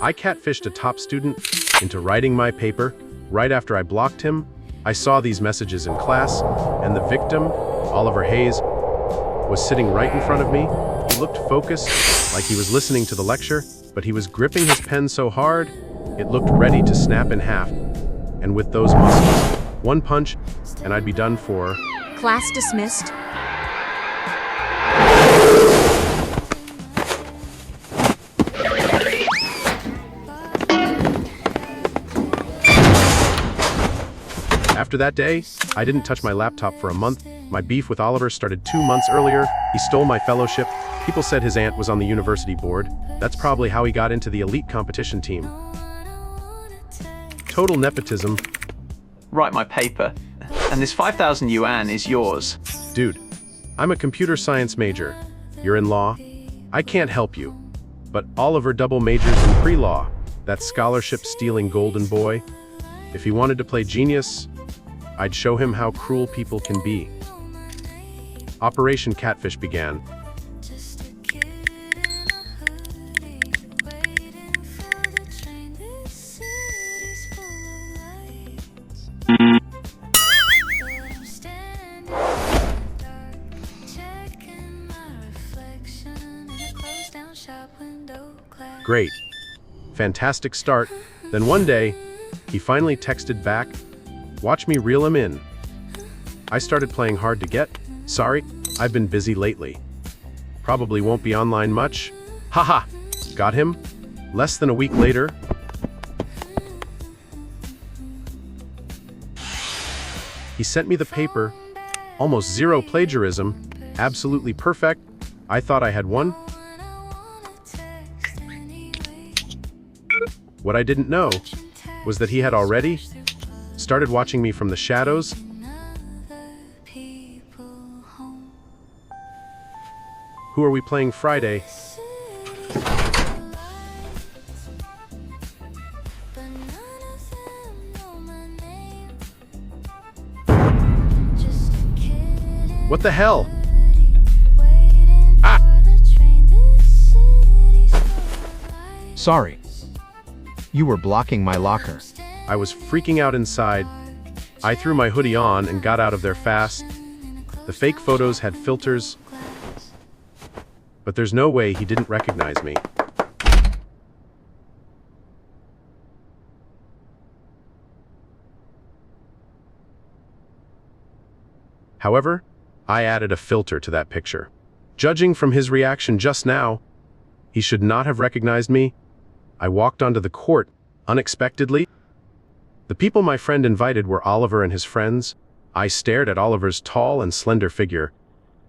I catfished a top student into writing my paper. Right after I blocked him, I saw these messages in class, and the victim, Oliver Hayes, was sitting right in front of me. He looked focused, like he was listening to the lecture, but he was gripping his pen so hard, it looked ready to snap in half. And with those muscles, one punch, and I'd be done for. Class dismissed. After that day, I didn't touch my laptop for a month. My beef with Oliver started 2 months earlier. He stole my fellowship. People said his aunt was on the university board. That's probably how he got into the elite competition team. Total nepotism. Write my paper, and this 5,000 yuan is yours. Dude, I'm a computer science major. You're in law. I can't help you. But Oliver double majors in pre-law. That scholarship-stealing golden boy. If he wanted to play genius, I'd show him how cruel people can be. Operation Catfish began. Great. Fantastic start. Then one day, he finally texted back, "Watch me reel him in." I started playing hard to get. "Sorry, I've been busy lately. Probably won't be online much." Haha, got him. Less than a week later, he sent me the paper. Almost zero plagiarism. Absolutely perfect. I thought I had won. What I didn't know was that he had already started watching me from the shadows. Who are we playing Friday? What the hell? Ah! Sorry. You were blocking my locker. I was freaking out inside. I threw my hoodie on and got out of there fast. The fake photos had filters, but there's no way he didn't recognize me. However, I added a filter to that picture. Judging from his reaction just now, he should not have recognized me. I walked onto the court unexpectedly. The people my friend invited were Oliver and his friends. I stared at Oliver's tall and slender figure.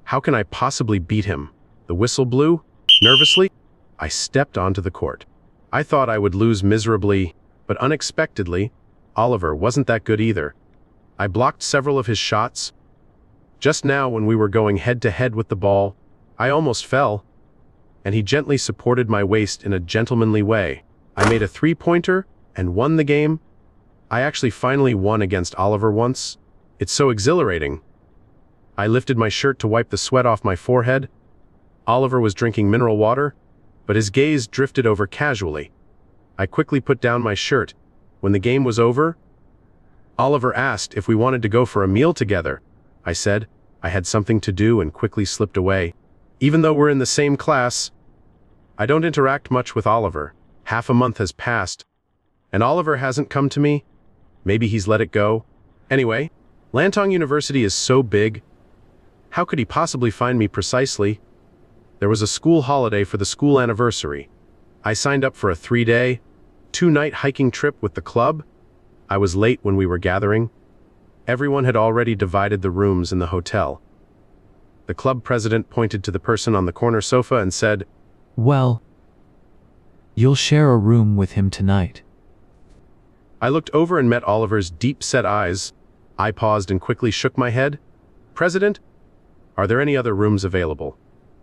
How can I possibly beat him? The whistle blew. Nervously, I stepped onto the court. I thought I would lose miserably, but unexpectedly, Oliver wasn't that good either. I blocked several of his shots. Just now, when we were going head-to-head with the ball, I almost fell, and he gently supported my waist in a gentlemanly way. I made a three-pointer and won the game. I actually finally won against Oliver once. It's so exhilarating. I lifted my shirt to wipe the sweat off my forehead. Oliver was drinking mineral water, but his gaze drifted over casually. I quickly put down my shirt. When the game was over, Oliver asked if we wanted to go for a meal together. I said I had something to do and quickly slipped away. Even though we're in the same class, I don't interact much with Oliver. Half a month has passed, and Oliver hasn't come to me. Maybe he's let it go. Anyway, Lantong University is so big. How could he possibly find me precisely? There was a school holiday for the school anniversary. I signed up for a 3-day, 2-night hiking trip with the club. I was late when we were gathering. Everyone had already divided the rooms in the hotel. The club president pointed to the person on the corner sofa and said, "Well, you'll share a room with him tonight." I looked over and met Oliver's deep-set eyes. I paused and quickly shook my head. "President, are there any other rooms available?"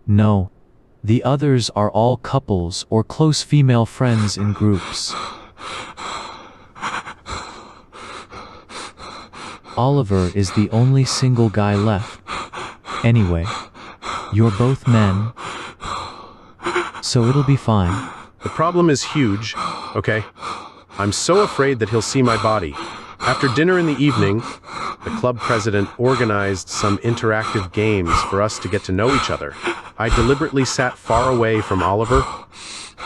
No. The others are all couples or close female friends in groups. Oliver is the only single guy left. Anyway, you're both men, so it'll be fine. The problem is huge, okay? I'm so afraid that he'll see my body. After dinner in the evening, the club president organized some interactive games for us to get to know each other. I deliberately sat far away from Oliver.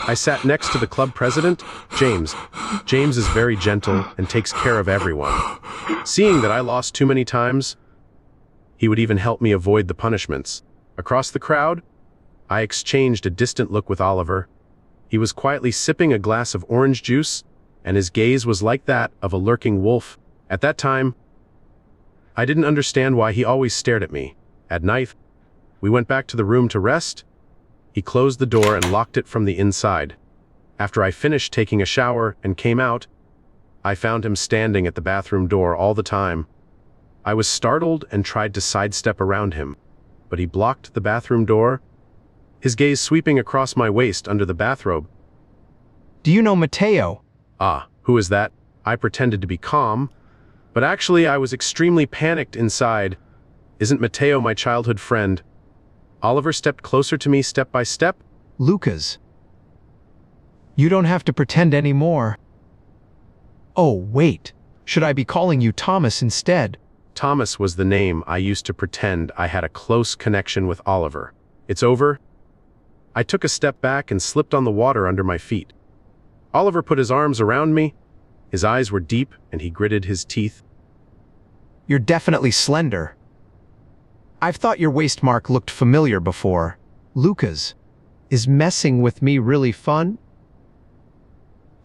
I sat next to the club president, James. James is very gentle and takes care of everyone. Seeing that I lost too many times, he would even help me avoid the punishments. Across the crowd, I exchanged a distant look with Oliver. He was quietly sipping a glass of orange juice, and his gaze was like that of a lurking wolf. At that time, I didn't understand why he always stared at me. At night, we went back to the room to rest. He closed the door and locked it from the inside. After I finished taking a shower and came out, I found him standing at the bathroom door all the time. I was startled and tried to sidestep around him, but he blocked the bathroom door, his gaze sweeping across my waist under the bathrobe. Do you know Mateo? Ah, who is that? I pretended to be calm, but actually I was extremely panicked inside. Isn't Mateo my childhood friend? Oliver stepped closer to me step by step. Lucas. You don't have to pretend anymore. Oh, wait. Should I be calling you Thomas instead? Thomas was the name I used to pretend I had a close connection with Oliver. It's over. I took a step back and slipped on the water under my feet. Oliver put his arms around me. His eyes were deep and he gritted his teeth. You're definitely slender. I've thought your waist mark looked familiar before. Lucas, is messing with me really fun?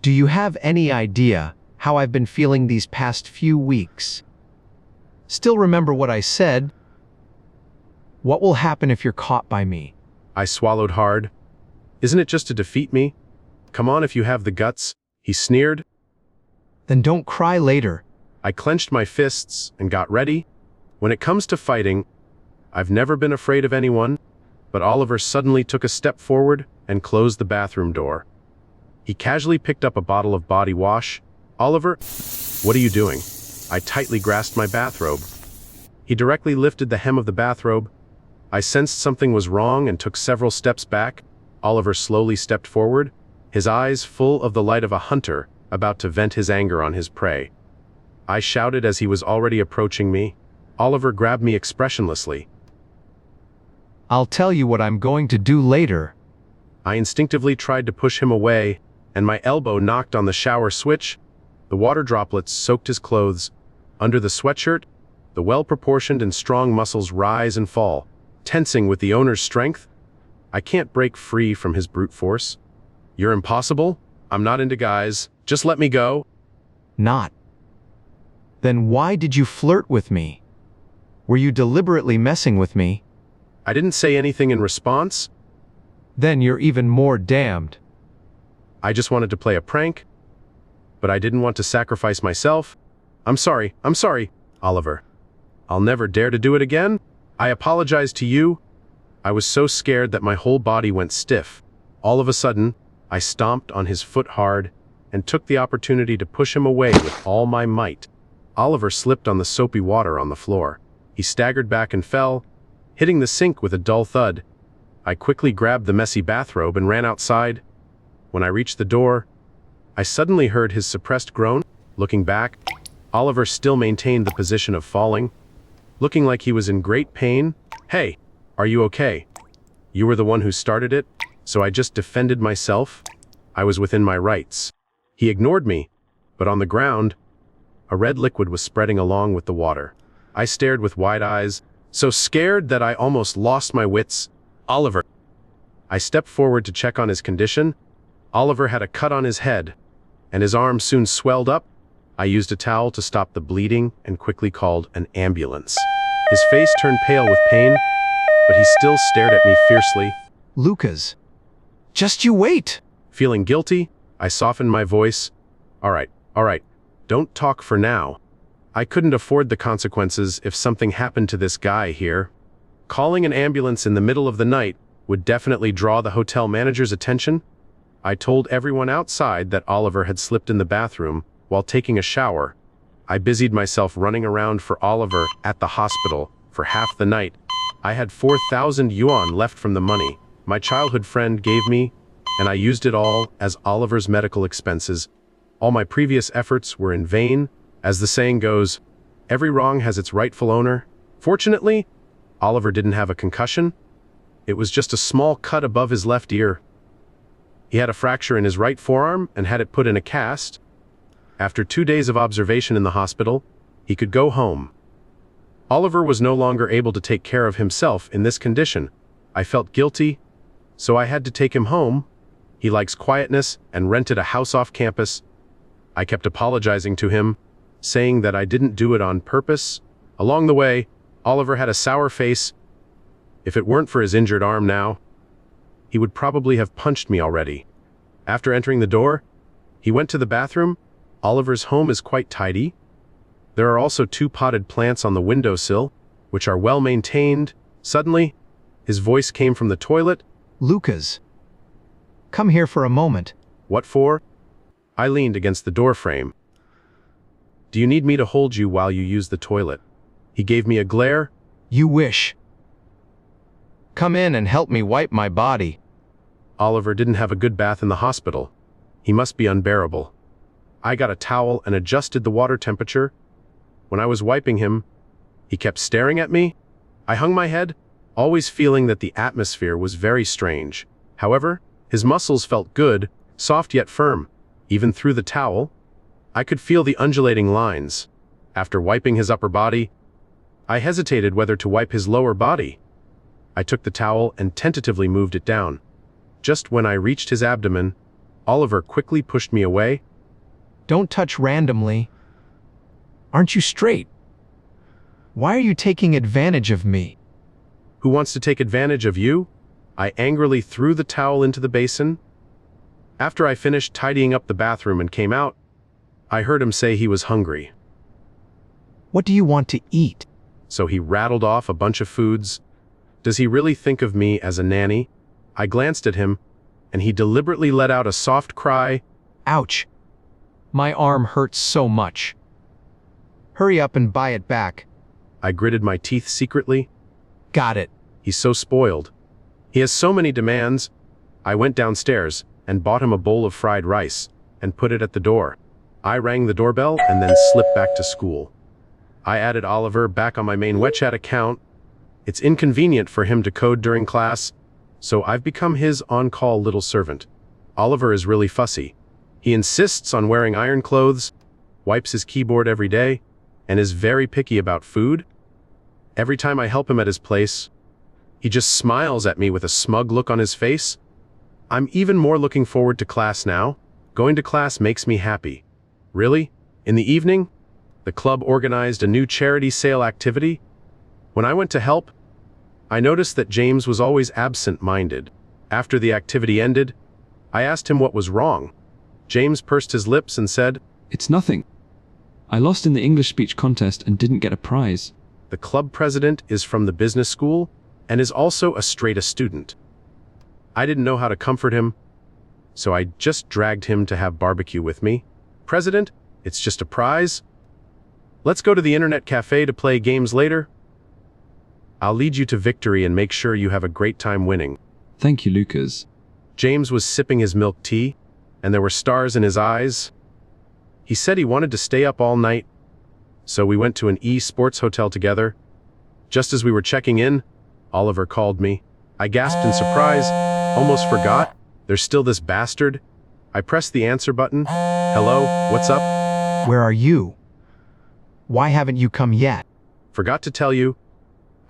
Do you have any idea how I've been feeling these past few weeks? Still remember what I said? What will happen if you're caught by me? I swallowed hard. Isn't it just to defeat me? Come on if you have the guts, he sneered. Then don't cry later. I clenched my fists and got ready. When it comes to fighting, I've never been afraid of anyone, but Oliver suddenly took a step forward and closed the bathroom door. He casually picked up a bottle of body wash. Oliver, what are you doing? I tightly grasped my bathrobe. He directly lifted the hem of the bathrobe. I sensed something was wrong and took several steps back. Oliver slowly stepped forward, his eyes full of the light of a hunter about to vent his anger on his prey. I shouted as he was already approaching me. Oliver grabbed me expressionlessly. I'll tell you what I'm going to do later. I instinctively tried to push him away, and my elbow knocked on the shower switch. The water droplets soaked his clothes. Under the sweatshirt, the well-proportioned and strong muscles rise and fall, tensing with the owner's strength. I can't break free from his brute force. You're impossible. I'm not into guys. Just let me go. Not. Then why did you flirt with me? Were you deliberately messing with me? I didn't say anything in response. Then you're even more damned. I just wanted to play a prank, but I didn't want to sacrifice myself. I'm sorry, Oliver. I'll never dare to do it again. I apologize to you. I was so scared that my whole body went stiff. All of a sudden, I stomped on his foot hard and took the opportunity to push him away with all my might. Oliver slipped on the soapy water on the floor. He staggered back and fell, hitting the sink with a dull thud. I quickly grabbed the messy bathrobe and ran outside. When I reached the door, I suddenly heard his suppressed groan. Looking back, Oliver still maintained the position of falling, looking like he was in great pain. Hey, are you okay? You were the one who started it, so I just defended myself. I was within my rights. He ignored me, but on the ground, a red liquid was spreading along with the water. I stared with wide eyes, so scared that I almost lost my wits. Oliver. I stepped forward to check on his condition. Oliver had a cut on his head, and his arm soon swelled up. I used a towel to stop the bleeding and quickly called an ambulance. His face turned pale with pain, but he still stared at me fiercely. Lucas, just you wait. Feeling guilty, I softened my voice. All right, don't talk for now. I couldn't afford the consequences if something happened to this guy here. Calling an ambulance in the middle of the night would definitely draw the hotel manager's attention. I told everyone outside that Oliver had slipped in the bathroom while taking a shower. I busied myself running around for Oliver at the hospital for half the night. I had 4,000 yuan left from the money my childhood friend gave me. and I used it all as Oliver's medical expenses. All my previous efforts were in vain. As the saying goes, every wrong has its rightful owner. Fortunately, Oliver didn't have a concussion. It was just a small cut above his left ear. He had a fracture in his right forearm and had it put in a cast. After 2 days of observation in the hospital, he could go home. Oliver was no longer able to take care of himself in this condition. I felt guilty, so I had to take him home. He likes quietness and rented a house off campus. I kept apologizing to him, saying that I didn't do it on purpose. Along the way, Oliver had a sour face. If it weren't for his injured arm now, he would probably have punched me already. After entering the door, he went to the bathroom. Oliver's home is quite tidy. There are also 2 potted plants on the windowsill, which are well maintained. Suddenly, his voice came from the toilet. Lucas, come here for a moment. What for? I leaned against the door frame. Do you need me to hold you while you use the toilet? He gave me a glare. You wish. Come in and help me wipe my body. Oliver didn't have a good bath in the hospital. He must be unbearable. I got a towel and adjusted the water temperature. When I was wiping him, he kept staring at me. I hung my head, always feeling that the atmosphere was very strange. However, his muscles felt good, soft yet firm. Even through the towel, I could feel the undulating lines. After wiping his upper body, I hesitated whether to wipe his lower body. I took the towel and tentatively moved it down. Just when I reached his abdomen, Oliver quickly pushed me away. Don't touch randomly. Aren't you straight? Why are you taking advantage of me? Who wants to take advantage of you? I angrily threw the towel into the basin. After I finished tidying up the bathroom and came out, I heard him say he was hungry. What do you want to eat? So he rattled off a bunch of foods. Does he really think of me as a nanny? I glanced at him, and he deliberately let out a soft cry. Ouch. My arm hurts so much. Hurry up and buy it back. I gritted my teeth secretly. Got it. He's so spoiled. He has so many demands. I went downstairs and bought him a bowl of fried rice and put it at the door. I rang the doorbell and then slipped back to school. I added Oliver back on my main WeChat account. It's inconvenient for him to code during class, so I've become his on-call little servant. Oliver is really fussy. He insists on wearing iron clothes, wipes his keyboard every day, and is very picky about food. Every time I help him at his place, he just smiles at me with a smug look on his face. I'm even more looking forward to class now. Going to class makes me happy. Really? In the evening, the club organized a new charity sale activity. When I went to help, I noticed that James was always absent-minded. After the activity ended, I asked him what was wrong. James pursed his lips and said, It's nothing. I lost in the English speech contest and didn't get a prize. The club president is from the business school and is also a straight-A student. I didn't know how to comfort him, so I just dragged him to have barbecue with me. President, it's just a prize. Let's go to the internet cafe to play games later. I'll lead you to victory and make sure you have a great time winning. Thank you, Lucas. James was sipping his milk tea, and there were stars in his eyes. He said he wanted to stay up all night, so we went to an e-sports hotel together. Just as we were checking in, Oliver called me. I gasped in surprise, almost forgot. There's still this bastard. I pressed the answer button. Hello, what's up? Where are you? Why haven't you come yet? Forgot to tell you.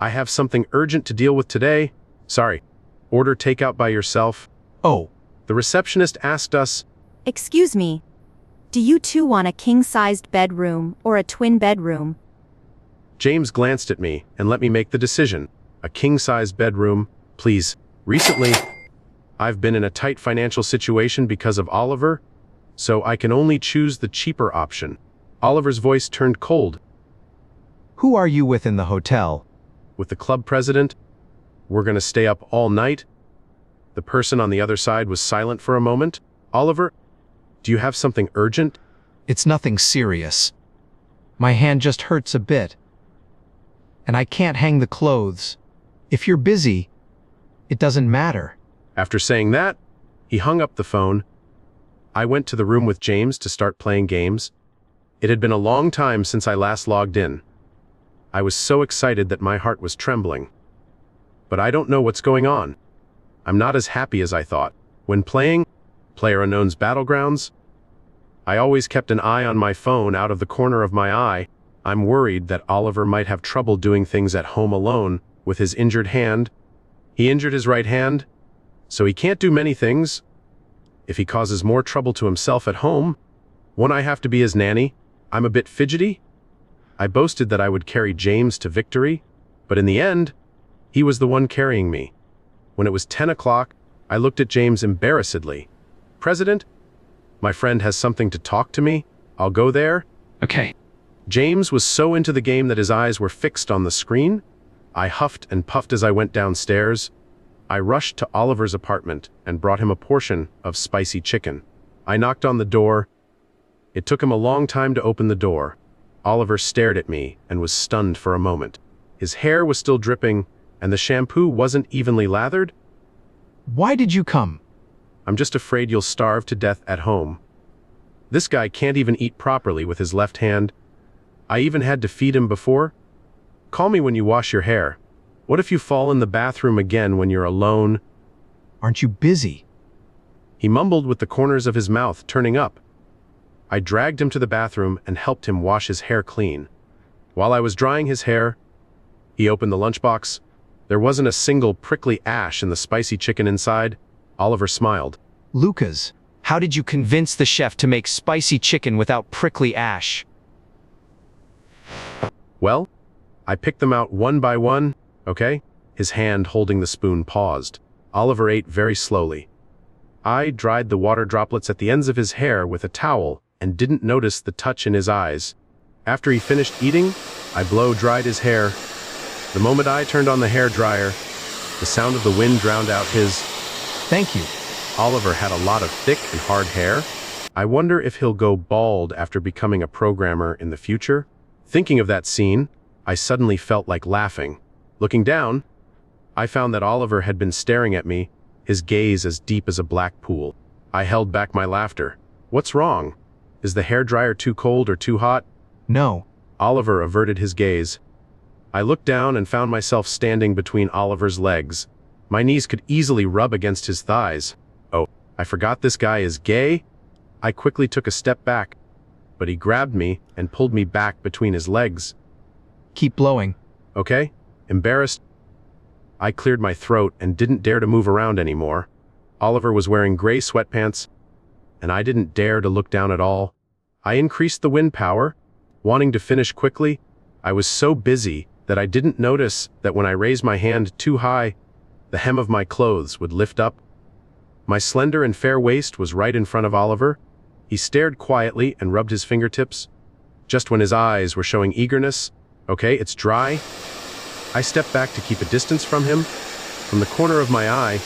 I have something urgent to deal with today. Sorry. Order takeout by yourself. Oh, The receptionist asked us, Excuse me. Do you two want a king-sized bedroom or a twin bedroom? James glanced at me and let me make the decision. A king-size bedroom, please. Recently, I've been in a tight financial situation because of Oliver, so I can only choose the cheaper option. Oliver's voice turned cold. who are you with in the hotel? With the club president, we're gonna stay up all night. The person on the other side was silent for a moment. Oliver, do you have something urgent? It's nothing serious. My hand just hurts a bit. And I can't hang the clothes. If you're busy, it doesn't matter. After saying that, He hung up the phone. I went to the room with James to start playing games. It had been a long time since I last logged in. I was so excited that my heart was trembling. But I don't know what's going on. I'm not as happy as I thought. When playing PlayerUnknown's Battlegrounds, I always kept an eye on my phone out of the corner of my eye. I'm worried that Oliver might have trouble doing things at home alone with his injured hand. He injured his right hand, so he can't do many things. If he causes more trouble to himself at home, won't I have to be his nanny? I'm a bit fidgety. I boasted that I would carry James to victory, but in the end, he was the one carrying me. When it was 10 o'clock, I looked at James embarrassedly. President, my friend has something to talk to me. I'll go there. Okay. James was so into the game that his eyes were fixed on the screen. I huffed and puffed as I went downstairs. I rushed to Oliver's apartment and brought him a portion of spicy chicken. I knocked on the door. It took him a long time to open the door. Oliver stared at me and was stunned for a moment. His hair was still dripping, and the shampoo wasn't evenly lathered. Why did you come? I'm just afraid you'll starve to death at home. This guy can't even eat properly with his left hand. I even had to feed him before. Call me when you wash your hair. What if you fall in the bathroom again when you're alone? Aren't you busy? He mumbled with the corners of his mouth turning up. I dragged him to the bathroom and helped him wash his hair clean. While I was drying his hair, he opened the lunchbox. There wasn't a single prickly ash in the spicy chicken inside. Oliver smiled. Lucas, how did you convince the chef to make spicy chicken without prickly ash? Well, I picked them out one by one, okay? His hand holding the spoon paused. Oliver ate very slowly. I dried the water droplets at the ends of his hair with a towel and didn't notice the touch in his eyes. After he finished eating, I blow-dried his hair. The moment I turned on the hair dryer, the sound of the wind drowned out his. Thank you. Oliver had a lot of thick and hard hair. I wonder if he'll go bald after becoming a programmer in the future. Thinking of that scene, I suddenly felt like laughing. Looking down, I found that Oliver had been staring at me, his gaze as deep as a black pool. I held back my laughter. What's wrong? Is the hairdryer too cold or too hot? No. Oliver averted his gaze. I looked down and found myself standing between Oliver's legs. My knees could easily rub against his thighs. Oh, I forgot this guy is gay? I quickly took a step back, but he grabbed me and pulled me back between his legs. Keep blowing. Okay? Embarrassed, I cleared my throat and didn't dare to move around anymore. Oliver was wearing gray sweatpants, and I didn't dare to look down at all. I increased the wind power, wanting to finish quickly. I was so busy that I didn't notice that when I raised my hand too high, the hem of my clothes would lift up. My slender and fair waist was right in front of Oliver. He stared quietly and rubbed his fingertips. Just when his eyes were showing eagerness, okay, it's dry. I stepped back to keep a distance from him. From the corner of my eye,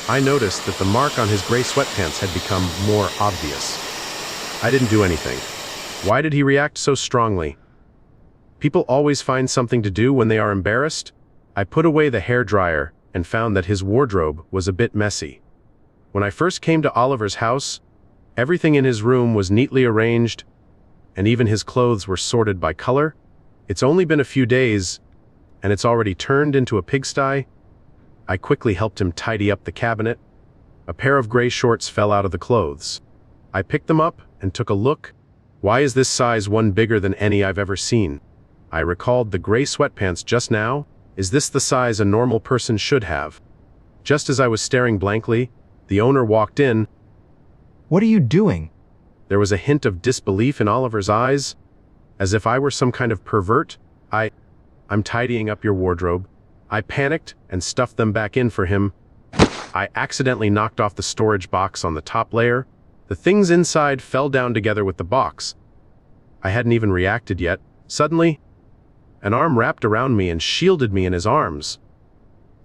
I noticed that the mark on his gray sweatpants had become more obvious. I didn't do anything. Why did he react so strongly? People always find something to do when they are embarrassed. I put away the hairdryer and found that his wardrobe was a bit messy. When I first came to Oliver's house, everything in his room was neatly arranged, and even his clothes were sorted by color. It's only been a few days, and it's already turned into a pigsty. I quickly helped him tidy up the cabinet. A pair of gray shorts fell out of the clothes. I picked them up and took a look. Why is this size one bigger than any I've ever seen? I recalled the gray sweatpants just now. Is this the size a normal person should have? Just as I was staring blankly, the owner walked in. What are you doing? There was a hint of disbelief in Oliver's eyes, as if I were some kind of pervert. I'm tidying up your wardrobe. I panicked and stuffed them back in for him. I accidentally knocked off the storage box on the top layer. The things inside fell down together with the box. I hadn't even reacted yet. Suddenly, an arm wrapped around me and shielded me in his arms.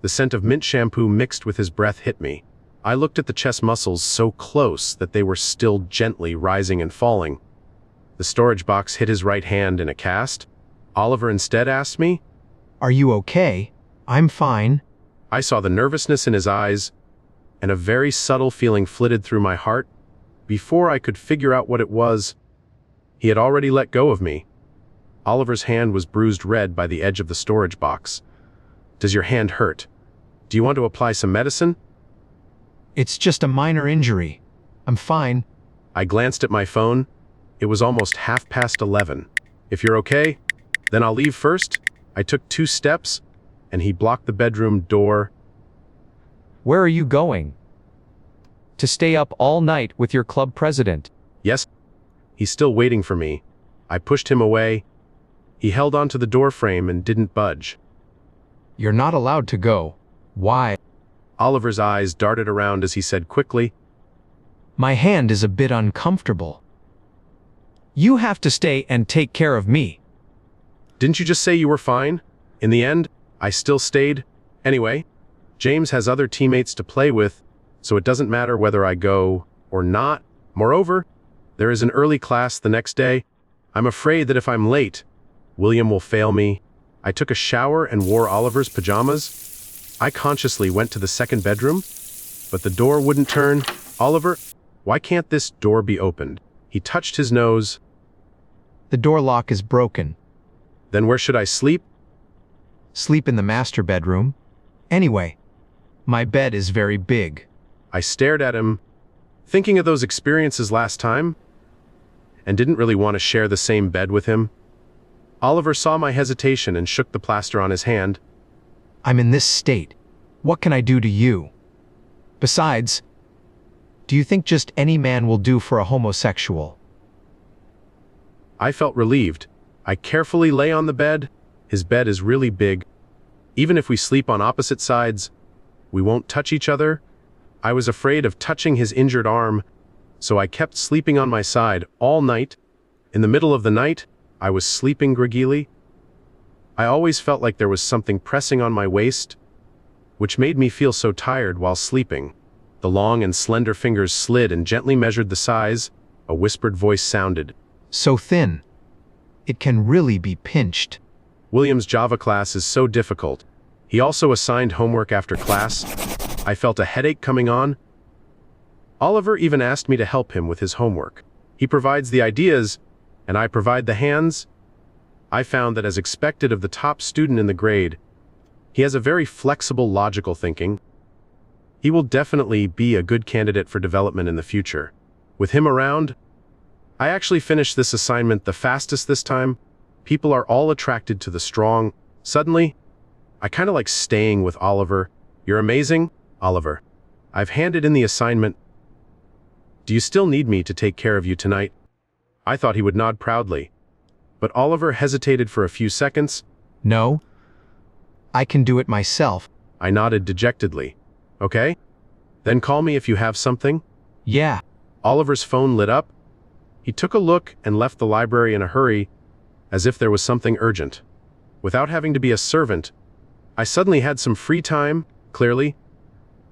The scent of mint shampoo mixed with his breath hit me. I looked at the chest muscles so close that they were still gently rising and falling. The storage box hit his right hand in a cast. Oliver instead asked me, Are you okay? I'm fine. I saw the nervousness in his eyes. and a very subtle feeling flitted through my heart. Before I could figure out what it was, he had already let go of me. Oliver's hand was bruised red by the edge of the storage box. "Does your hand hurt? Do you want to apply some medicine?" It's just a minor injury. I'm fine. I glanced at my phone. It was almost 11:30. "If you're okay, then I'll leave first." I took 2 steps, and he blocked the bedroom door. Where are you going? To stay up all night with your club president. "Yes." He's still waiting for me. I pushed him away. He held onto the door frame and didn't budge. You're not allowed to go. Why? Oliver's eyes darted around as he said quickly, My hand is a bit uncomfortable. You have to stay and take care of me. "Didn't you just say you were fine?" In the end, I still stayed. Anyway, James has other teammates to play with, so it doesn't matter whether I go or not. Moreover, there is an early class the next day. I'm afraid that if I'm late, William will fail me. I took a shower and wore Oliver's pajamas. I consciously went to the second bedroom, but the door wouldn't turn. "Oliver, why can't this door be opened?" He touched his nose. The door lock is broken. "Then where should I sleep?" Sleep in the master bedroom. Anyway, my bed is very big. I stared at him, thinking of those experiences last time, and didn't really want to share the same bed with him. Oliver saw my hesitation and shook the plaster on his hand. I'm in this state. What can I do to you? Besides, do you think just any man will do for a homosexual? I felt relieved. I carefully lay on the bed. His bed is really big. Even if we sleep on opposite sides, we won't touch each other. I was afraid of touching his injured arm, so I kept sleeping on my side all night. In the middle of the night, I was sleeping greedily. I always felt like there was something pressing on my waist, which made me feel so tired while sleeping. The long and slender fingers slid and gently measured the size. A whispered voice sounded. So thin. It can really be pinched. William's Java class is so difficult. He also assigned homework after class. I felt a headache coming on. Oliver even asked me to help him with his homework. He provides the ideas, and I provide the hands. I found that as expected of the top student in the grade, he has a very flexible, logical thinking. He will definitely be a good candidate for development in the future. With him around, I actually finished this assignment the fastest this time. People are all attracted to the strong. Suddenly, I kind of like staying with Oliver. "You're amazing, Oliver. I've handed in the assignment. Do you still need me to take care of you tonight?" I thought he would nod proudly, but Oliver hesitated for a few seconds. No. I can do it myself. I nodded dejectedly. "Okay? Then call me if you have something." Yeah. Oliver's phone lit up. He took a look and left the library in a hurry, as if there was something urgent. Without having to be a servant, I suddenly had some free time, clearly.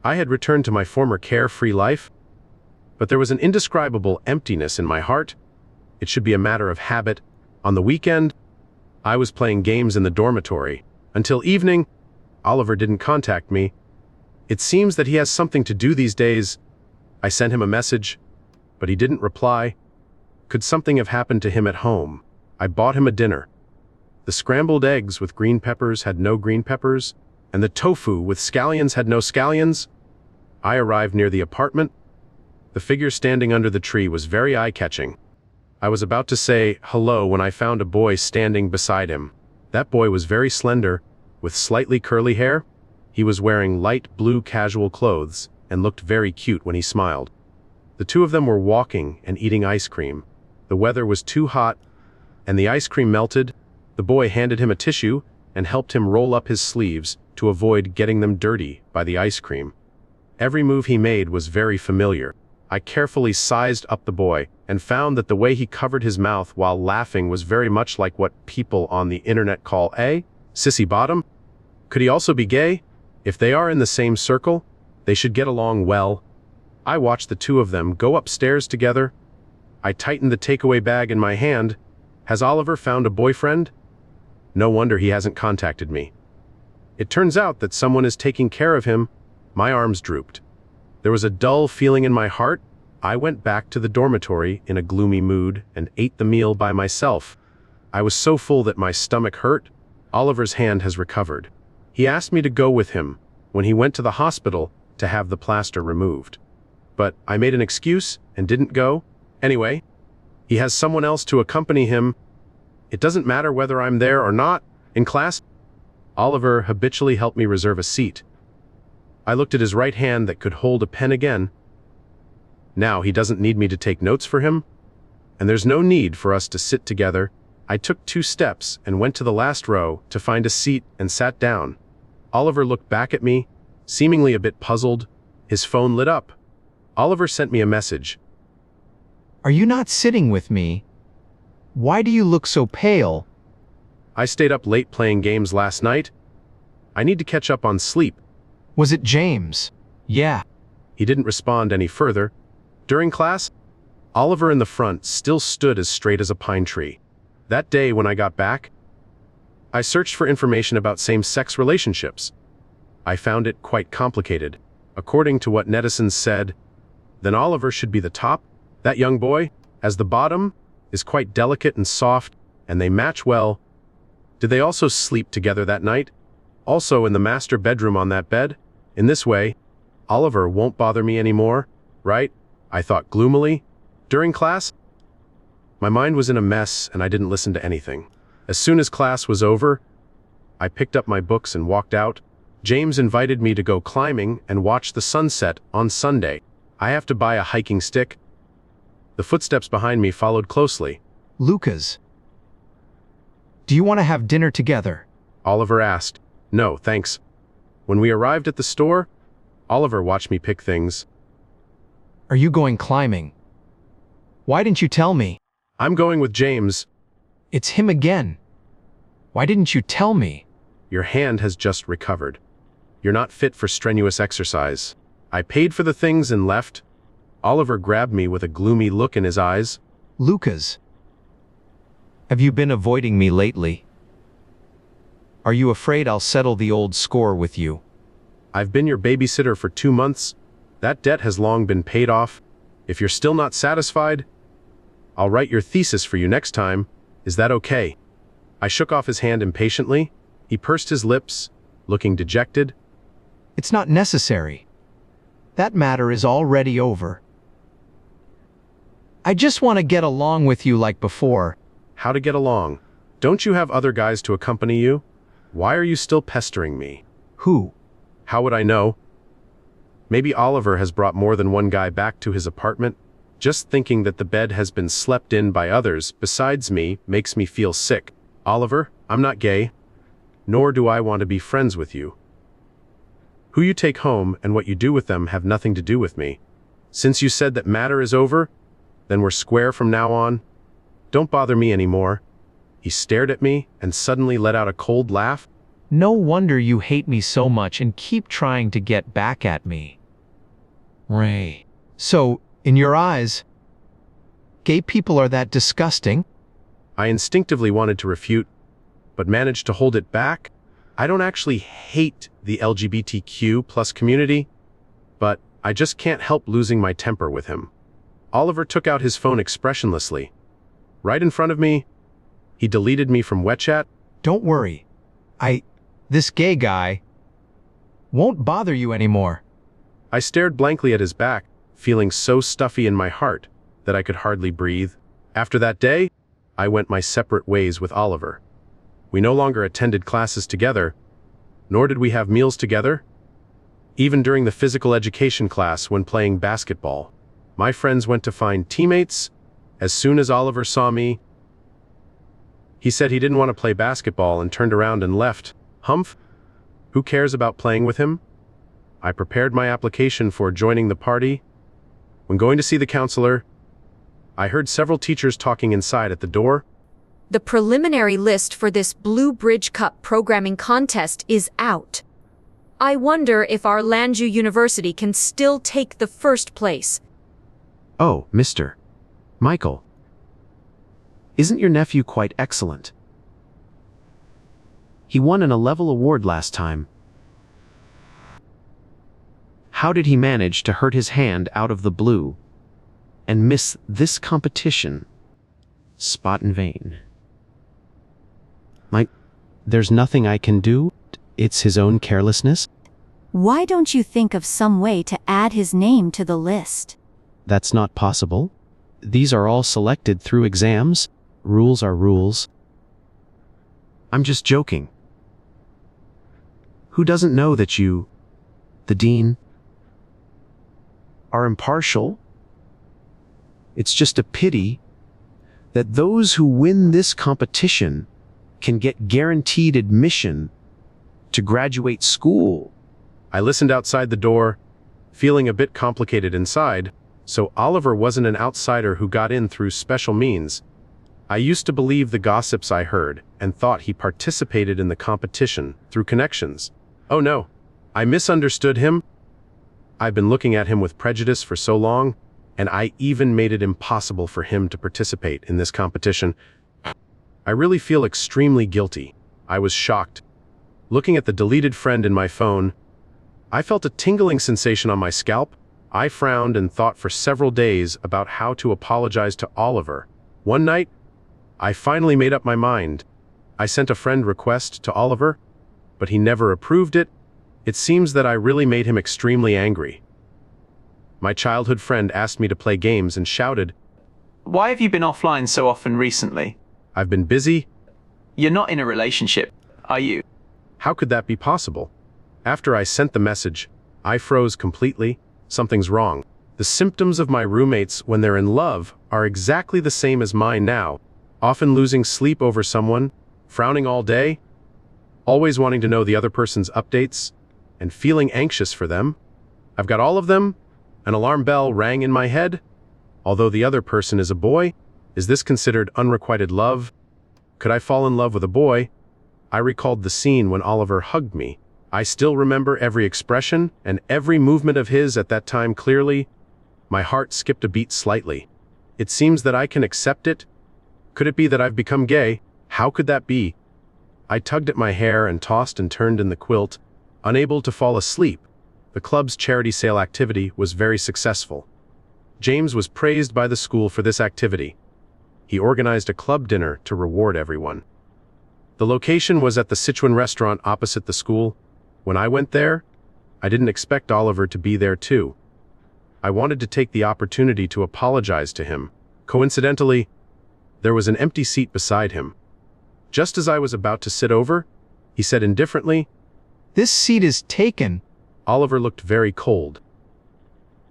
I had returned to my former carefree life, but there was an indescribable emptiness in my heart. It should be a matter of habit. On the weekend, I was playing games in the dormitory. Until evening, Oliver didn't contact me. It seems that he has something to do these days. I sent him a message, but he didn't reply. Could something have happened to him at home? I bought him a dinner. The scrambled eggs with green peppers had no green peppers, and the tofu with scallions had no scallions. I arrived near the apartment. The figure standing under the tree was very eye-catching. I was about to say hello when I found a boy standing beside him. That boy was very slender, with slightly curly hair. He was wearing light blue casual clothes and looked very cute when he smiled. The two of them were walking and eating ice cream. The weather was too hot, and the ice cream melted. The boy handed him a tissue and helped him roll up his sleeves to avoid getting them dirty by the ice cream. Every move he made was very familiar. I carefully sized up the boy and found that the way he covered his mouth while laughing was very much like what people on the internet call a sissy bottom. Could he also be gay? If they are in the same circle, they should get along well. I watched the two of them go upstairs together. I tightened the takeaway bag in my hand. Has Oliver found a boyfriend? No wonder he hasn't contacted me. It turns out that someone is taking care of him. My arms drooped. There was a dull feeling in my heart. I went back to the dormitory in a gloomy mood and ate the meal by myself. I was so full that my stomach hurt. Oliver's hand has recovered. He asked me to go with him when he went to the hospital to have the plaster removed. But I made an excuse and didn't go. Anyway, he has someone else to accompany him. It doesn't matter whether I'm there or not. In class, Oliver habitually helped me reserve a seat. I looked at his right hand that could hold a pen again. Now he doesn't need me to take notes for him, and there's no need for us to sit together. I took 2 steps and went to the last row to find a seat and sat down. Oliver looked back at me, seemingly a bit puzzled. His phone lit up. Oliver sent me a message. Are you not sitting with me? Why do you look so pale? I stayed up late playing games last night. I need to catch up on sleep. Was it James? Yeah. He didn't respond any further. During class, Oliver in the front still stood as straight as a pine tree. That day when I got back, I searched for information about same-sex relationships. I found it quite complicated. According to what netizens said, then Oliver should be the top. That young boy, as the bottom, is quite delicate and soft, and they match well. Did they also sleep together that night? Also in the master bedroom on that bed? In this way, Oliver won't bother me anymore, right? I thought gloomily. During class, my mind was in a mess and I didn't listen to anything. As soon as class was over, I picked up my books and walked out. James invited me to go climbing and watch the sunset on Sunday. I have to buy a hiking stick. The footsteps behind me followed closely. Lucas, do you want to have dinner together? Oliver asked. No, thanks. When we arrived at the store, Oliver watched me pick things. Are you going climbing? Why didn't you tell me? I'm going with James. It's him again. Why didn't you tell me? Your hand has just recovered. You're not fit for strenuous exercise. I paid for the things and left. Oliver grabbed me with a gloomy look in his eyes. Lucas, Have you been avoiding me lately? Are you afraid I'll settle the old score with you? I've been your babysitter for 2 months. That debt has long been paid off. If you're still not satisfied, I'll write your thesis for you next time. Is that okay? I shook off his hand impatiently. He pursed his lips, looking dejected. it's not necessary. That matter is already over. I just want to get along with you like before. How to get along? Don't you have other guys to accompany you? Why are you still pestering me? Who? How would I know? Maybe Oliver has brought more than one guy back to his apartment. Just thinking that the bed has been slept in by others besides me makes me feel sick. Oliver, I'm not gay, nor do I want to be friends with you. Who you take home and what you do with them have nothing to do with me. Since you said that matter is over, then we're square from now on. Don't bother me anymore. He stared at me and suddenly let out a cold laugh. No wonder you hate me so much and keep trying to get back at me. Ray. So, in your eyes, gay people are that disgusting? I instinctively wanted to refute, but managed to hold it back. I don't actually hate the LGBTQ plus community, but I just can't help losing my temper with him. Oliver took out his phone expressionlessly. Right in front of me, he deleted me from WeChat. Don't worry. This gay guy won't bother you anymore. I stared blankly at his back, feeling so stuffy in my heart that I could hardly breathe. After that day, I went my separate ways with Oliver. We no longer attended classes together, nor did we have meals together. Even during the physical education class when playing basketball, my friends went to find teammates. As soon as Oliver saw me, he said he didn't want to play basketball and turned around and left. Humph, who cares about playing with him? I prepared my application for joining the party. When going to see the counselor, I heard several teachers talking inside at the door. The preliminary list for this Blue Bridge Cup programming contest is out. I wonder if our Lanju University can still take the first place. Oh, Mr. Michael. Isn't your nephew quite excellent? He won an A-level award last time. How did he manage to hurt his hand out of the blue and miss this competition? Spot in vain. There's nothing I can do. It's his own carelessness. Why don't you think of some way to add his name to the list? That's not possible. These are all selected through exams. Rules are rules. I'm just joking. Who doesn't know that you, the dean, are impartial? It's just a pity that those who win this competition can get guaranteed admission to graduate school. I listened outside the door, feeling a bit complicated inside, so Oliver wasn't an outsider who got in through special means. I used to believe the gossips I heard and thought he participated in the competition through connections. Oh no, I misunderstood him. I've been looking at him with prejudice for so long, and I even made it impossible for him to participate in this competition. I really feel extremely guilty. I was shocked. Looking at the deleted friend in my phone, I felt a tingling sensation on my scalp. I frowned and thought for several days about how to apologize to Oliver. One night, I finally made up my mind. I sent a friend request to Oliver, but he never approved it. It seems that I really made him extremely angry. My childhood friend asked me to play games and shouted, Why have you been offline so often recently? I've been busy. You're not in a relationship, are you? How could that be possible? After I sent the message, I froze completely. Something's wrong. The symptoms of my roommates when they're in love are exactly the same as mine now. Often losing sleep over someone, frowning all day, always wanting to know the other person's updates, and feeling anxious for them. I've got all of them. An alarm bell rang in my head. Although the other person is a boy, is this considered unrequited love? Could I fall in love with a boy? I recalled the scene when Oliver hugged me. I still remember every expression and every movement of his at that time clearly. My heart skipped a beat slightly. It seems that I can accept it. Could it be that I've become gay? How could that be? I tugged at my hair and tossed and turned in the quilt, unable to fall asleep. The club's charity sale activity was very successful. James was praised by the school for this activity. He organized a club dinner to reward everyone. The location was at the Sichuan restaurant opposite the school. When I went there, I didn't expect Oliver to be there too. I wanted to take the opportunity to apologize to him. Coincidentally, there was an empty seat beside him. Just as I was about to sit over, he said indifferently, This seat is taken. Oliver looked very cold.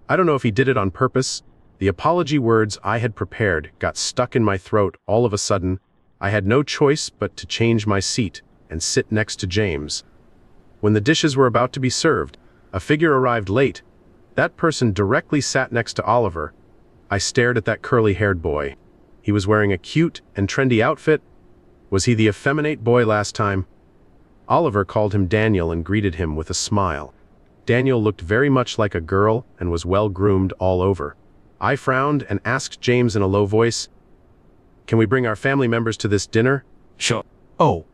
I don't know if he did it on purpose. The apology words I had prepared got stuck in my throat all of a sudden. I had no choice but to change my seat and sit next to James. When the dishes were about to be served, a figure arrived late. That person directly sat next to Oliver. I stared at that curly-haired boy. He was wearing a cute and trendy outfit. Was he the effeminate boy last time? Oliver called him Daniel and greeted him with a smile. Daniel looked very much like a girl and was well-groomed all over. I frowned and asked James in a low voice, Can we bring our family members to this dinner? Sure. Oh,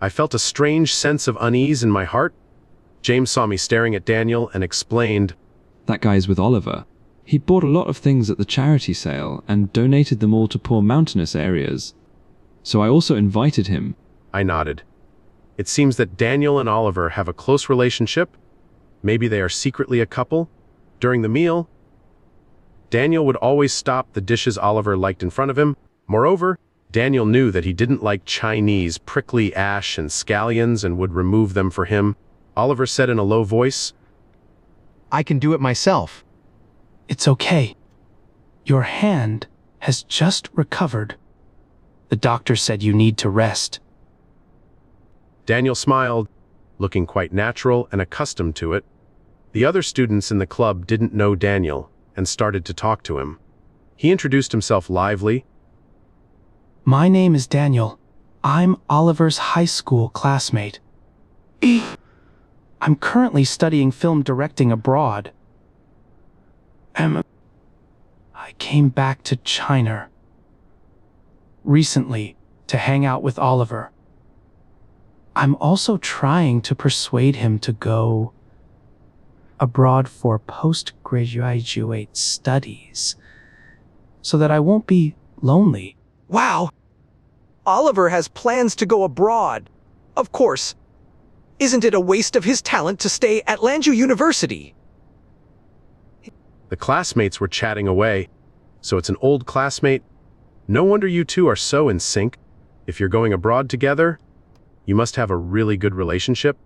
I felt a strange sense of unease in my heart. James saw me staring at Daniel and explained, That guy's with Oliver. He bought a lot of things at the charity sale and donated them all to poor mountainous areas. So I also invited him. I nodded. It seems that Daniel and Oliver have a close relationship. Maybe they are secretly a couple. During the meal, Daniel would always stop the dishes Oliver liked in front of him. Moreover, Daniel knew that he didn't like Chinese prickly ash and scallions and would remove them for him. Oliver said in a low voice, I can do it myself. It's okay. Your hand has just recovered. The doctor said you need to rest. Daniel smiled, looking quite natural and accustomed to it. The other students in the club didn't know Daniel and started to talk to him. He introduced himself lively. My name is Daniel. I'm Oliver's high school classmate. I'm currently studying film directing abroad. I came back to China recently to hang out with Oliver. I'm also trying to persuade him to go abroad for postgraduate studies, so that I won't be lonely. Wow! Oliver has plans to go abroad. Of course. Isn't it a waste of his talent to stay at Lanju University? The classmates were chatting away. So it's an old classmate? No wonder you two are so in sync. If you're going abroad together, you must have a really good relationship.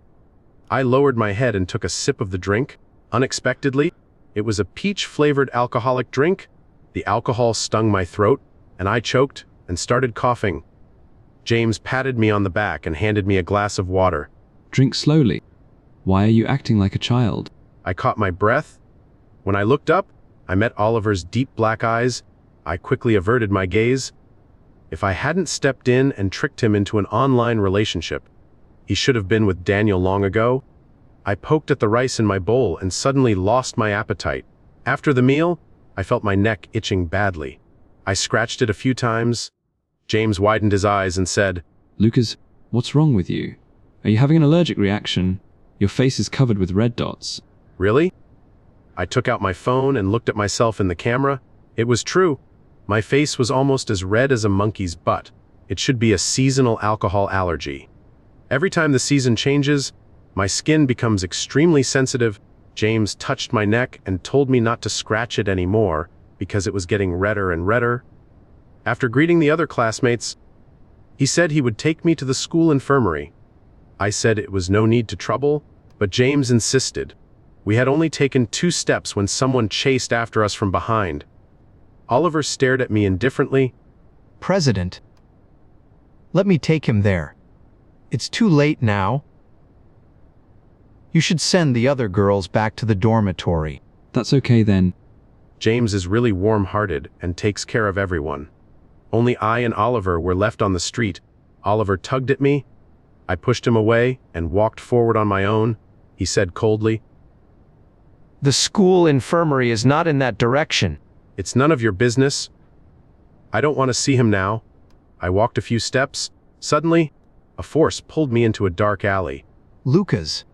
I lowered my head and took a sip of the drink. Unexpectedly, it was a peach-flavored alcoholic drink. The alcohol stung my throat, and I choked and started coughing. James patted me on the back and handed me a glass of water. Drink slowly. Why are you acting like a child? I caught my breath. When I looked up, I met Oliver's deep black eyes. I quickly averted my gaze. If I hadn't stepped in and tricked him into an online relationship, he should have been with Daniel long ago. I poked at the rice in my bowl and suddenly lost my appetite. After the meal, I felt my neck itching badly. I scratched it a few times. James widened his eyes and said, Lucas, what's wrong with you? Are you having an allergic reaction? Your face is covered with red dots. Really? I took out my phone and looked at myself in the camera. It was true. My face was almost as red as a monkey's butt. It should be a seasonal alcohol allergy. Every time the season changes, my skin becomes extremely sensitive. James touched my neck and told me not to scratch it anymore because it was getting redder and redder. After greeting the other classmates, he said he would take me to the school infirmary. I said it was no need to trouble, but James insisted. We had only taken 2 steps when someone chased after us from behind. Oliver stared at me indifferently. President, let me take him there. It's too late now. You should send the other girls back to the dormitory. That's okay then. James is really warm-hearted and takes care of everyone. Only I and Oliver were left on the street. Oliver tugged at me. I pushed him away and walked forward on my own. He said coldly, The school infirmary is not in that direction. It's none of your business. I don't want to see him now. I walked a few steps. Suddenly, a force pulled me into a dark alley. Lucas,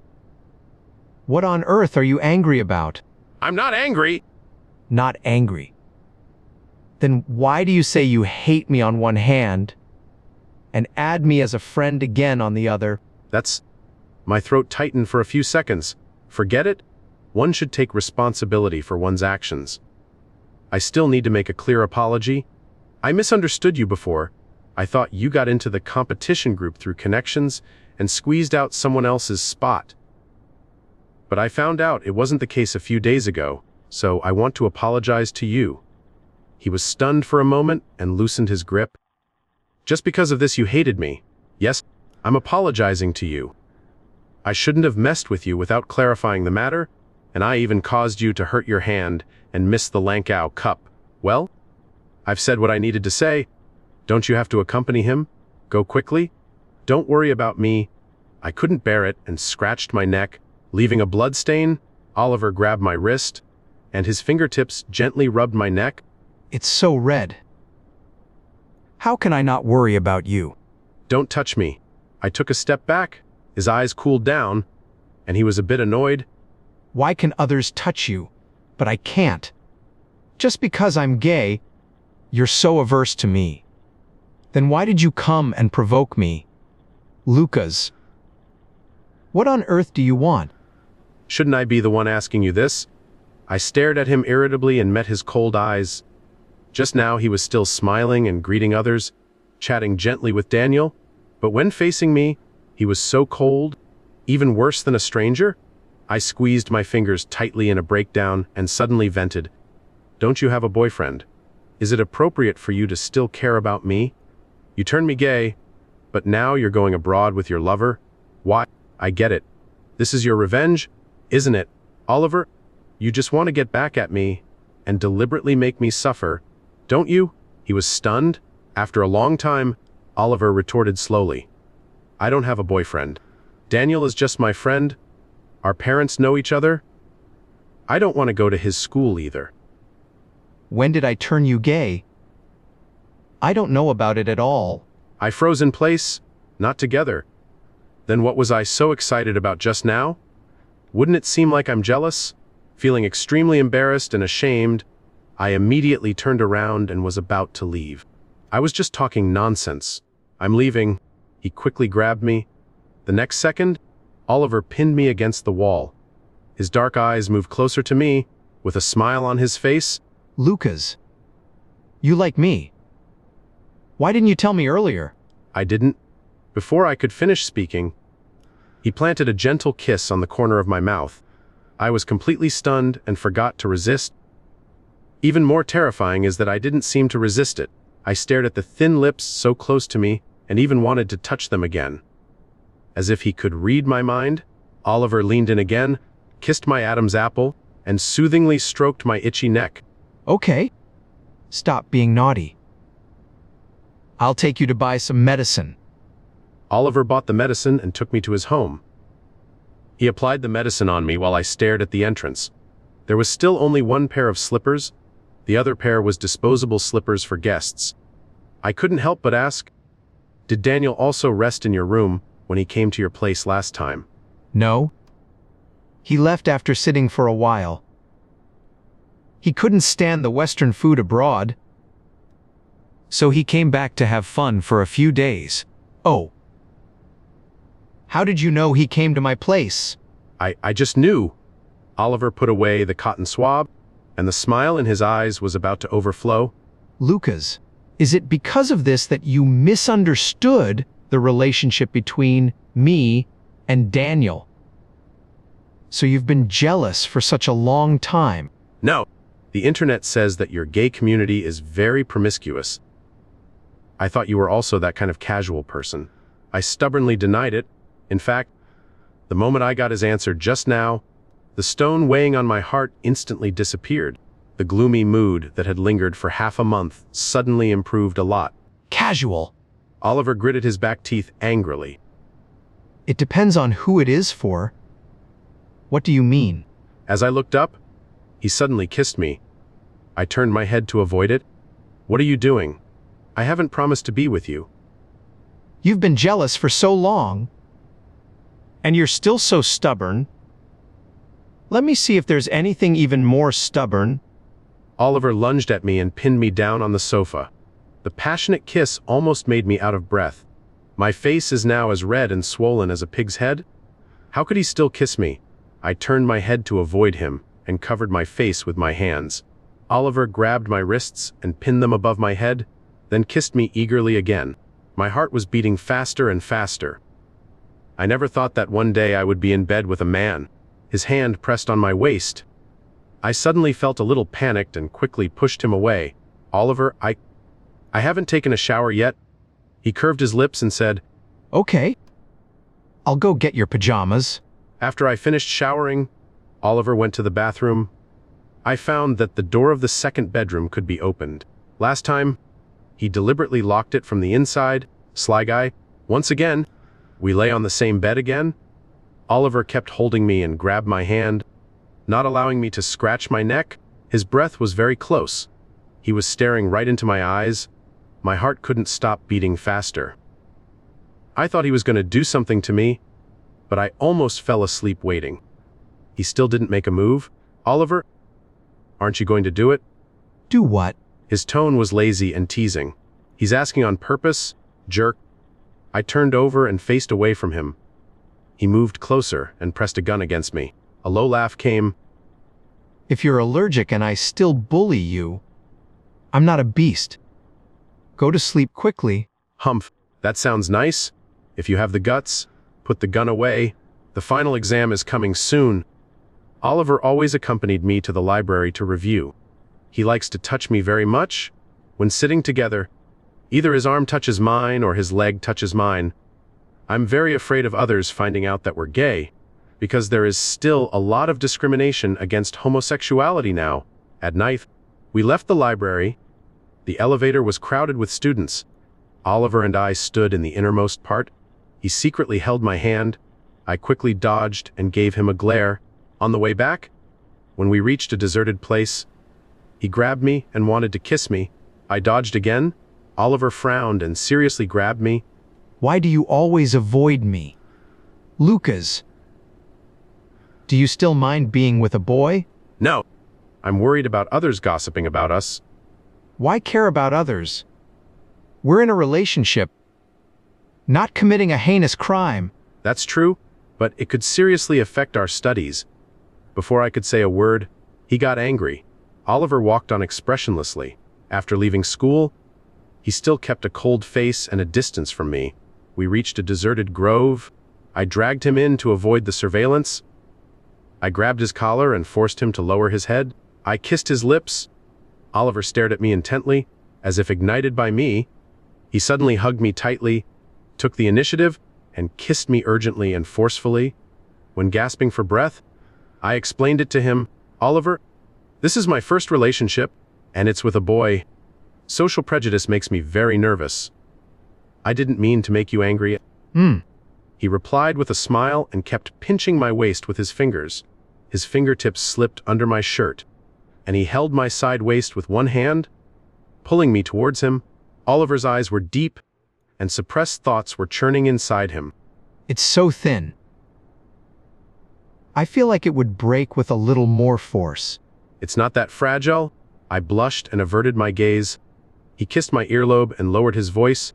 what on earth are you angry about? I'm not angry. Not angry. Then why do you say you hate me on one hand and add me as a friend again on the other? My throat tightened for a few seconds. Forget it. One should take responsibility for one's actions. I still need to make a clear apology. I misunderstood you before. I thought you got into the competition group through connections and squeezed out someone else's spot. But I found out it wasn't the case a few days ago, so I want to apologize to you. He was stunned for a moment and loosened his grip. Just because of this you hated me. Yes, I'm apologizing to you. I shouldn't have messed with you without clarifying the matter, and I even caused you to hurt your hand and miss the Lankau Cup. Well, I've said what I needed to say. Don't you have to accompany him? Go quickly. Don't worry about me. I couldn't bear it and scratched my neck, leaving a blood stain. Oliver grabbed my wrist, and his fingertips gently rubbed my neck. It's so red. How can I not worry about you? Don't touch me. I took a step back. His eyes cooled down, and he was a bit annoyed. Why can others touch you, but I can't? Just because I'm gay, you're so averse to me. Then why did you come and provoke me? Lucas, what on earth do you want? Shouldn't I be the one asking you this? I stared at him irritably and met his cold eyes. Just now he was still smiling and greeting others, chatting gently with Daniel, but when facing me, he was so cold, even worse than a stranger. I squeezed my fingers tightly in a breakdown and suddenly vented. Don't you have a boyfriend? Is it appropriate for you to still care about me? You turned me gay, but now you're going abroad with your lover? Why? I get it. This is your revenge, isn't it? Oliver, you just want to get back at me and deliberately make me suffer, don't you? He was stunned. After a long time, Oliver retorted slowly. I don't have a boyfriend. Daniel is just my friend. Our parents know each other. I don't want to go to his school either. When did I turn you gay? I don't know about it at all. I froze in place, not together. Then what was I so excited about just now? Wouldn't it seem like I'm jealous? Feeling extremely embarrassed and ashamed, I immediately turned around and was about to leave. I was just talking nonsense. I'm leaving. He quickly grabbed me. The next second, Oliver pinned me against the wall. His dark eyes moved closer to me, with a smile on his face. Lucas, you like me. Why didn't you tell me earlier? I didn't. Before I could finish speaking, he planted a gentle kiss on the corner of my mouth. I was completely stunned and forgot to resist. Even more terrifying is that I didn't seem to resist it. I stared at the thin lips so close to me and even wanted to touch them again. As if he could read my mind, Oliver leaned in again, kissed my Adam's apple, and soothingly stroked my itchy neck. Okay. Stop being naughty. I'll take you to buy some medicine. Oliver bought the medicine and took me to his home. He applied the medicine on me while I stared at the entrance. There was still only one pair of slippers. The other pair was disposable slippers for guests. I couldn't help but ask, "Did Daniel also rest in your room when he came to your place last time?" No. He left after sitting for a while. He couldn't stand the Western food abroad. So he came back to have fun for a few days. Oh. How did you know he came to my place? I just knew. Oliver put away the cotton swab, and the smile in his eyes was about to overflow. Lucas, is it because of this that you misunderstood the relationship between me and Daniel? So you've been jealous for such a long time? No. The internet says that your gay community is very promiscuous. I thought you were also that kind of casual person. I stubbornly denied it. In fact, the moment I got his answer just now, the stone weighing on my heart instantly disappeared. The gloomy mood that had lingered for half a month suddenly improved a lot. Casual. Oliver gritted his back teeth angrily. It depends on who it is for. What do you mean? As I looked up, he suddenly kissed me. I turned my head to avoid it. "What are you doing? I haven't promised to be with you." You've been jealous for so long. And you're still so stubborn. Let me see if there's anything even more stubborn. Oliver lunged at me and pinned me down on the sofa. The passionate kiss almost made me out of breath. My face is now as red and swollen as a pig's head. How could he still kiss me? I turned my head to avoid him and covered my face with my hands. Oliver grabbed my wrists and pinned them above my head, then kissed me eagerly again. My heart was beating faster and faster. I never thought that one day I would be in bed with a man. His hand pressed on my waist. I suddenly felt a little panicked and quickly pushed him away. "Oliver, I haven't taken a shower yet." He curved his lips and said, Okay. I'll go get your pajamas. After I finished showering, Oliver went to the bathroom. I found that the door of the second bedroom could be opened. Last time, he deliberately locked it from the inside. Sly guy. Once again, we lay on the same bed again. Oliver kept holding me and grabbed my hand, not allowing me to scratch my neck. His breath was very close. He was staring right into my eyes. My heart couldn't stop beating faster. I thought he was going to do something to me, but I almost fell asleep waiting. He still didn't make a move. "Oliver, aren't you going to do it?" Do what? His tone was lazy and teasing. "He's asking on purpose, jerk." I turned over and faced away from him. He moved closer and pressed a gun against me. A low laugh came. If you're allergic and I still bully you, I'm not a beast. Go to sleep quickly. "Humph, that sounds nice. If you have the guts, put the gun away. The final exam is coming soon." Oliver always accompanied me to the library to review. He likes to touch me very much. When sitting together, either his arm touches mine or his leg touches mine. I'm very afraid of others finding out that we're gay, because there is still a lot of discrimination against homosexuality now. At night, we left the library. The elevator was crowded with students. Oliver and I stood in the innermost part. He secretly held my hand. I quickly dodged and gave him a glare. On the way back, when we reached a deserted place, he grabbed me and wanted to kiss me. I dodged again. Oliver frowned and seriously grabbed me. Why do you always avoid me? Lucas. Do you still mind being with a boy? No. I'm worried about others gossiping about us. Why care about others? We're in a relationship, not committing a heinous crime. That's true, but it could seriously affect our studies. Before I could say a word, he got angry. Oliver walked on expressionlessly. After leaving school, he still kept a cold face and a distance from me. We reached a deserted grove. I dragged him in to avoid the surveillance. I grabbed his collar and forced him to lower his head. I kissed his lips. Oliver stared at me intently, as if ignited by me. He suddenly hugged me tightly, took the initiative, and kissed me urgently and forcefully. When gasping for breath, I explained it to him. Oliver, this is my first relationship, and it's with a boy. Social prejudice makes me very nervous. I didn't mean to make you angry. He replied with a smile and kept pinching my waist with his fingers. His fingertips slipped under my shirt, and he held my side waist with one hand, pulling me towards him. Oliver's eyes were deep, and suppressed thoughts were churning inside him. It's so thin. I feel like it would break with a little more force. It's not that fragile. I blushed and averted my gaze. He kissed my earlobe and lowered his voice.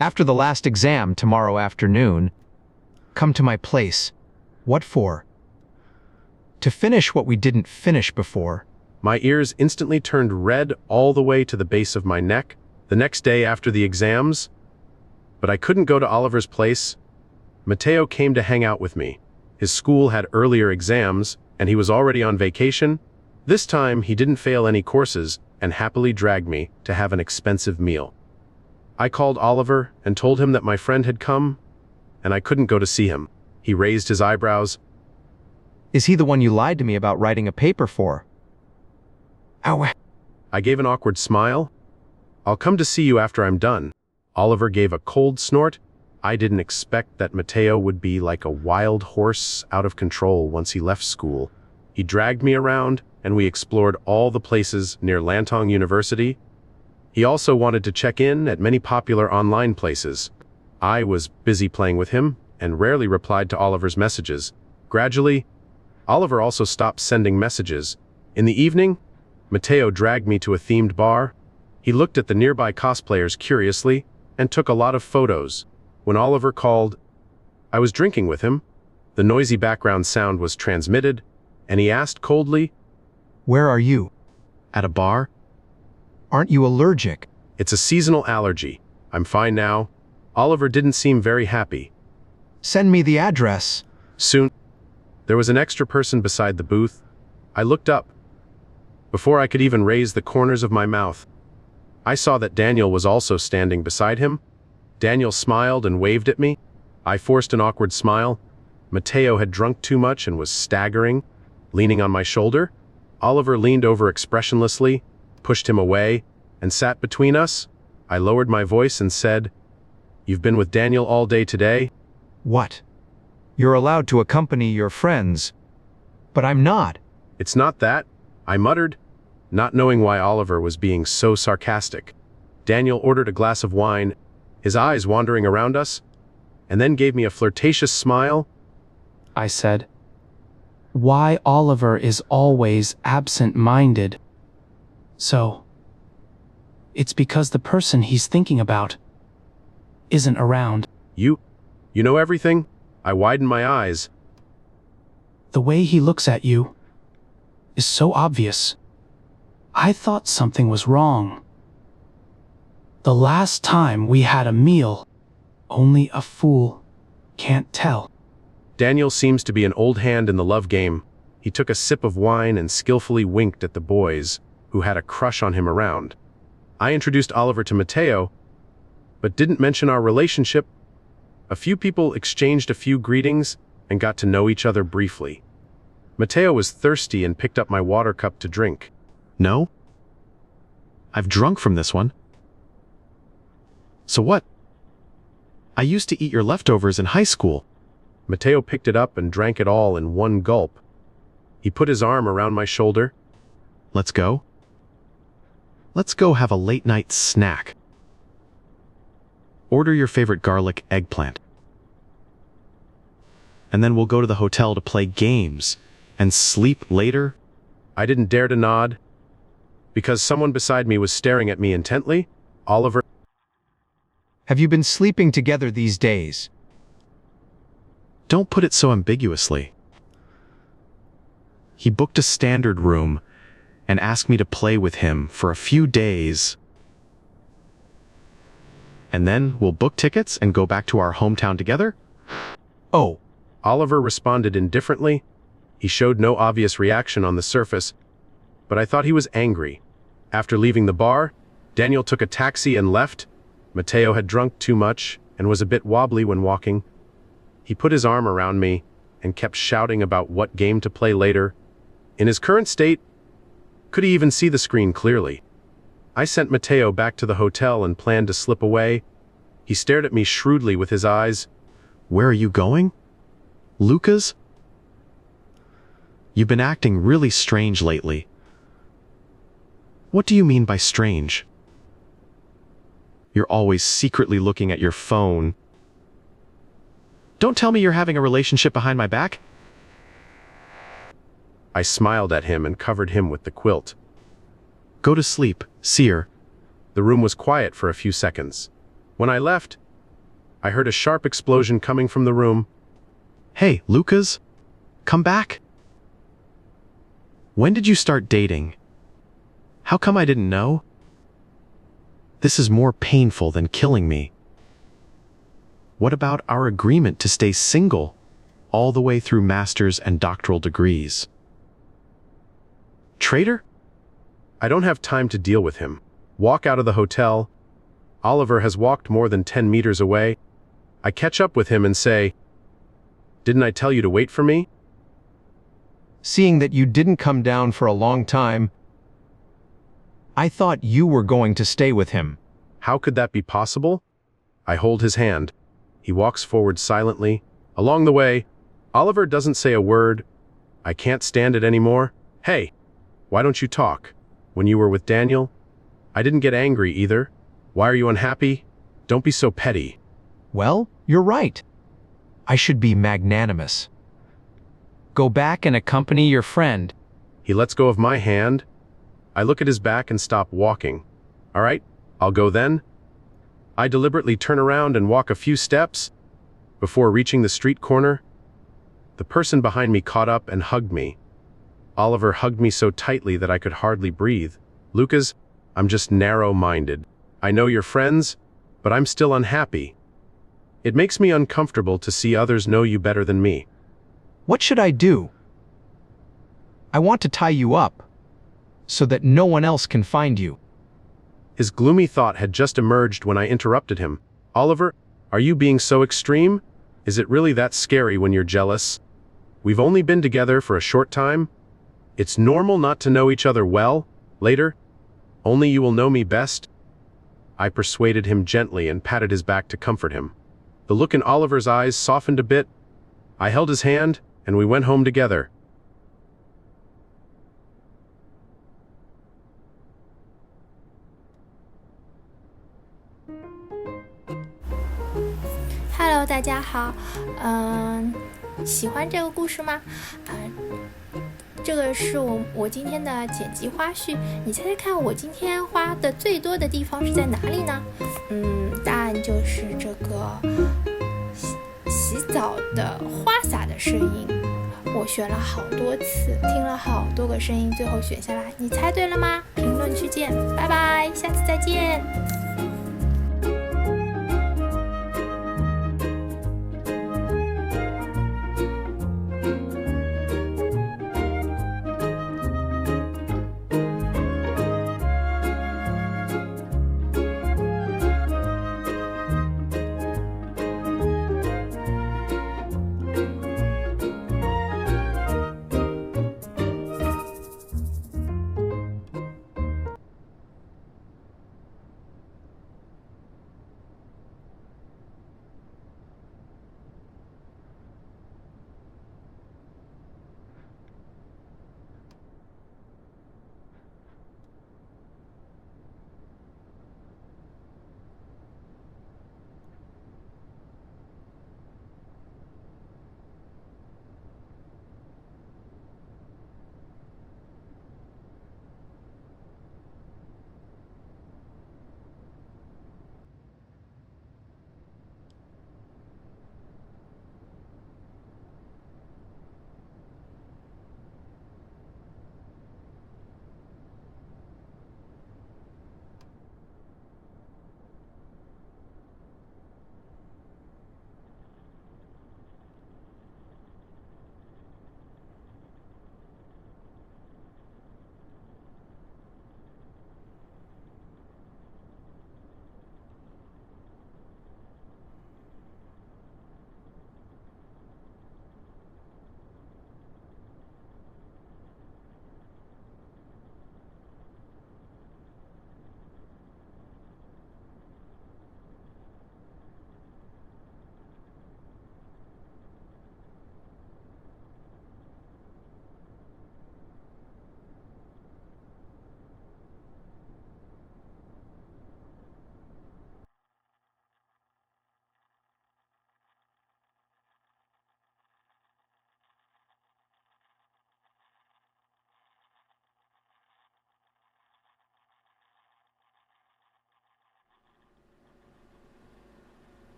After the last exam tomorrow afternoon, come to my place. What for? To finish what we didn't finish before. My ears instantly turned red all the way to the base of my neck. The next day after the exams, but I couldn't go to Oliver's place. Matteo came to hang out with me. His school had earlier exams, and he was already on vacation. This time, he didn't fail any courses and happily dragged me to have an expensive meal. I called Oliver and told him that my friend had come, and I couldn't go to see him. He raised his eyebrows. Is he the one you lied to me about writing a paper for? Ow. I gave an awkward smile. I'll come to see you after I'm done. Oliver gave a cold snort. I didn't expect that Matteo would be like a wild horse out of control once he left school. He dragged me around, and we explored all the places near Lantong University. He also wanted to check in at many popular online places. I was busy playing with him and rarely replied to Oliver's messages. Gradually, Oliver also stopped sending messages. In the evening, Matteo dragged me to a themed bar. He looked at the nearby cosplayers curiously and took a lot of photos. When Oliver called, I was drinking with him. The noisy background sound was transmitted, and he asked coldly, Where are you? At a bar? Aren't you allergic? It's a seasonal allergy. I'm fine now. Oliver didn't seem very happy. Send me the address. Soon, there was an extra person beside the booth. I looked up. Before I could even raise the corners of my mouth, I saw that Daniel was also standing beside him. Daniel smiled and waved at me. I forced an awkward smile. Matteo had drunk too much and was staggering, leaning on my shoulder. Oliver leaned over expressionlessly, pushed him away, and sat between us. I lowered my voice and said, You've been with Daniel all day today? What? You're allowed to accompany your friends. But I'm not. It's not that, I muttered, not knowing why Oliver was being so sarcastic. Daniel ordered a glass of wine, his eyes wandering around us, and then gave me a flirtatious smile. I said, Why Oliver is always absent-minded. So, it's because the person he's thinking about isn't around. You know everything? I widened my eyes. The way he looks at you is so obvious. I thought something was wrong. The last time we had a meal, only a fool can't tell. Daniel seems to be an old hand in the love game. He took a sip of wine and skillfully winked at the boys who had a crush on him around. I introduced Oliver to Matteo, but didn't mention our relationship. A few people exchanged a few greetings and got to know each other briefly. Matteo was thirsty and picked up my water cup to drink. No? I've drunk from this one. So what? I used to eat your leftovers in high school. Matteo picked it up and drank it all in one gulp. He put his arm around my shoulder. Let's go. Let's go have a late-night snack. Order your favorite garlic eggplant. and then we'll go to the hotel to play games and sleep later. I didn't dare to nod. Because someone beside me was staring at me intently, Oliver. Have you been sleeping together these days? Don't put it so ambiguously. He booked a standard room and asked me to play with him for a few days. And then we'll book tickets and go back to our hometown together? Oh, Oliver responded indifferently. He showed no obvious reaction on the surface, but I thought he was angry. After leaving the bar, Daniel took a taxi and left. Mateo had drunk too much and was a bit wobbly when walking. He put his arm around me and kept shouting about what game to play later. In his current state, could he even see the screen clearly? I sent Mateo back to the hotel and planned to slip away. He stared at me shrewdly with his eyes. Where are you going? Lucas? You've been acting really strange lately. What do you mean by strange? You're always secretly looking at your phone. Don't tell me you're having a relationship behind my back. I smiled at him and covered him with the quilt. Go to sleep, Seer. The room was quiet for a few seconds. When I left, I heard a sharp explosion coming from the room. Hey, Lucas, come back. When did you start dating? How come I didn't know? This is more painful than killing me. What about our agreement to stay single all the way through master's and doctoral degrees? Traitor? I don't have time to deal with him. Walk out of the hotel. Oliver has walked more than 10 meters away. I catch up with him and say, "Didn't I tell you to wait for me?" seeing that you didn't come down for a long time, I thought you were going to stay with him. How could that be possible? I hold his hand. He walks forward silently. Along the way, Oliver doesn't say a word. I can't stand it anymore. Hey, why don't you talk? When you were with Daniel, I didn't get angry either. Why are you unhappy? Don't be so petty. Well, you're right. I should be magnanimous. Go back and accompany your friend. He lets go of my hand. I look at his back and stop walking. All right, I'll go then. I deliberately turn around and walk a few steps. Before reaching the street corner, the person behind me caught up and hugged me. Oliver hugged me so tightly that I could hardly breathe. Lucas, I'm just narrow-minded. I know you're friends, but I'm still unhappy. It makes me uncomfortable to see others know you better than me. What should I do? I want to tie you up, so that no one else can find you. His gloomy thought had just emerged when I interrupted him. Oliver, are you being so extreme? Is it really that scary when you're jealous? We've only been together for a short time. It's normal not to know each other well. Later, only you will know me best. I persuaded him gently and patted his back to comfort him. The look in Oliver's eyes softened a bit. I held his hand, and we went home together. Hello， 大家好，喜欢这个故事吗？这个是我今天的剪辑花絮，你猜猜看，我今天花的最多的地方是在哪里呢？答案就是这个洗澡的花洒的声音。我选了好多次，听了好多个声音，最后选下来，你猜对了吗？评论区见，拜拜，下次再见。